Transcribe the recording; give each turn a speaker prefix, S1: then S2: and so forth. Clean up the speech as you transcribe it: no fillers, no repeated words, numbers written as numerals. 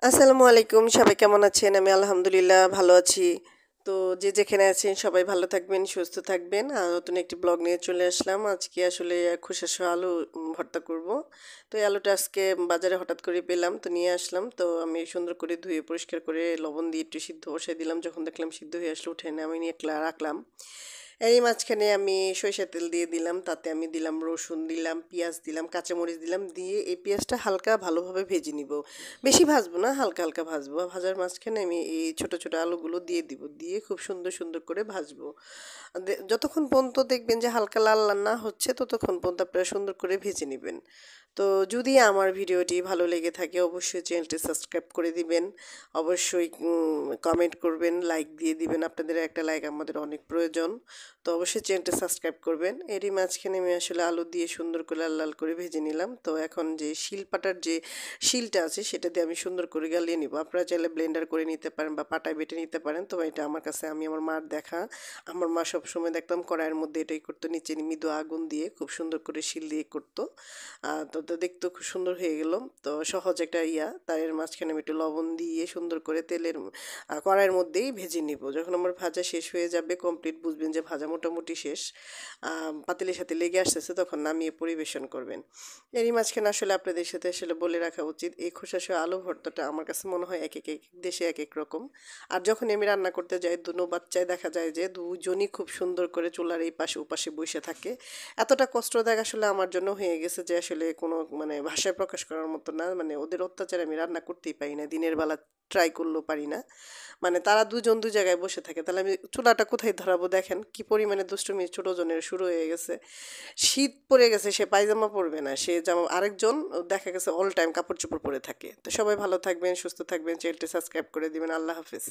S1: আসসালামু আলাইকুম, সবাই কেমন আছেন? আমি আলহামদুলিল্লাহ ভালো আছি। তো যে যেখানে আছেন সবাই ভালো থাকবেন, সুস্থ থাকবেন। নতুন একটি ব্লগ নিয়ে চলে আসলাম। আজকে আসলে খোসাসহ আলু ভর্তা করব। তো এই আলুটা আজকে বাজারে হঠাৎ করে পেলাম, তো নিয়ে আসলাম। তো আমি সুন্দর করে ধুয়ে পরিষ্কার করে লবণ দিয়ে একটু সিদ্ধ বসাই দিলাম। যখন দেখলাম সিদ্ধ হয়ে আসলে উঠে এনে আমি নিয়ে রাখলাম। এরই মাঝখানে আমি সরিষার তেল দিয়ে দিলাম, তাতে আমি দিলাম রসুন, দিলাম পেঁয়াজ, দিলাম কাঁচামরিচ, দিলাম দিয়ে এই পেঁয়াজটা হালকা ভালোভাবে ভেজে নিব। বেশি ভাজবো না, হালকা হালকা ভাজবো। ভাজার মাঝখানে আমি এই ছোট ছোট আলুগুলো দিয়ে দিব, দিয়ে খুব সুন্দর সুন্দর করে ভাজবো। যতক্ষণ পর্যন্ত দেখবেন যে হালকা লাল লাল না হচ্ছে ততক্ষণ পর্যন্ত আপনারা সুন্দর করে ভেজে নেবেন। তো যদি আমার ভিডিওটি ভালো লেগে থাকে অবশ্যই চ্যানেলটি সাবস্ক্রাইব করে দিবেন, অবশ্যই কমেন্ট করবেন, লাইক দিয়ে দিবেন। আপনাদের একটা লাইক আমাদের অনেক প্রয়োজন। তো অবশ্যই চ্যানেলটি সাবস্ক্রাইব করবেন। এরই মাঝখানে আমি আসলে আলু দিয়ে সুন্দর করে লাল লাল করে ভেজে নিলাম। তো এখন যে শিলপাটার যে শিলটা আছে সেটা দিয়ে আমি সুন্দর করে গালিয়ে নিব। আপনারা চাইলে ব্লেন্ডার করে নিতে পারেন বা পাটায় বেটে নিতে পারেন। তো এটা আমার কাছে আমি আমার মার দেখা, আমার মা সবসময় দেখতাম কড়াইয়ের মধ্যে এটাই করতো, নিচে মৃদু আগুন দিয়ে খুব সুন্দর করে শিল দিয়ে করতো। তো দেখতেও খুব সুন্দর হয়ে গেল। তো সহজ একটা তার এর মাঝখানে আমি একটু লবণ দিয়ে সুন্দর করে তেলের কড়াইয়ের মধ্যেই ভেজে নিব। যখন আমার ভাজা শেষ হয়ে যাবে কমপ্লিট, বুঝবেন যে ভাজা মোটামুটি শেষ, পাতিলের সাথে লেগে আসতেছে, তখন নামিয়ে পরিবেশন করবেন। এরই মাঝখানে আসলে আপনাদের সাথে আসলে বলে রাখা উচিত, এই খোসাসহ আলু ভর্তাটা আমার কাছে মনে হয় এক এক এক দেশে এক এক রকম। আর যখন আমি রান্না করতে যাই দুনো বাচ্চায় দেখা যায় যে দুজনই খুব সুন্দর করে চুলার এই পাশে ওপাশে বসে থাকে। এতটা কষ্টদায়ক আসলে আমার জন্য হয়ে গেছে যে আসলে কোনো মানে ভাষায় প্রকাশ করার মতো না। মানে ওদের অত্যাচারে আমি রান্না করতেই পারি না, দিনের বেলা ট্রাই করলেও পারি না। মানে তারা দুজন দু জায়গায় বসে থাকে, তাহলে আমি চুলাটা কোথায় ধরাবো? দেখেন কি পরিমাণে দুষ্টুমি ছোট জনের শুরু হয়ে গেছে। শীত পড়ে গেছে, সে পায়জামা পরবে না, সে জামা, আরেকজন দেখা গেছে অল টাইম কাপড় চোপড় পরে থাকে। তো সবাই ভালো থাকবেন, সুস্থ থাকবেন, চ্যানেলটি সাবস্ক্রাইব করে দিবেন। আল্লাহ হাফিজ।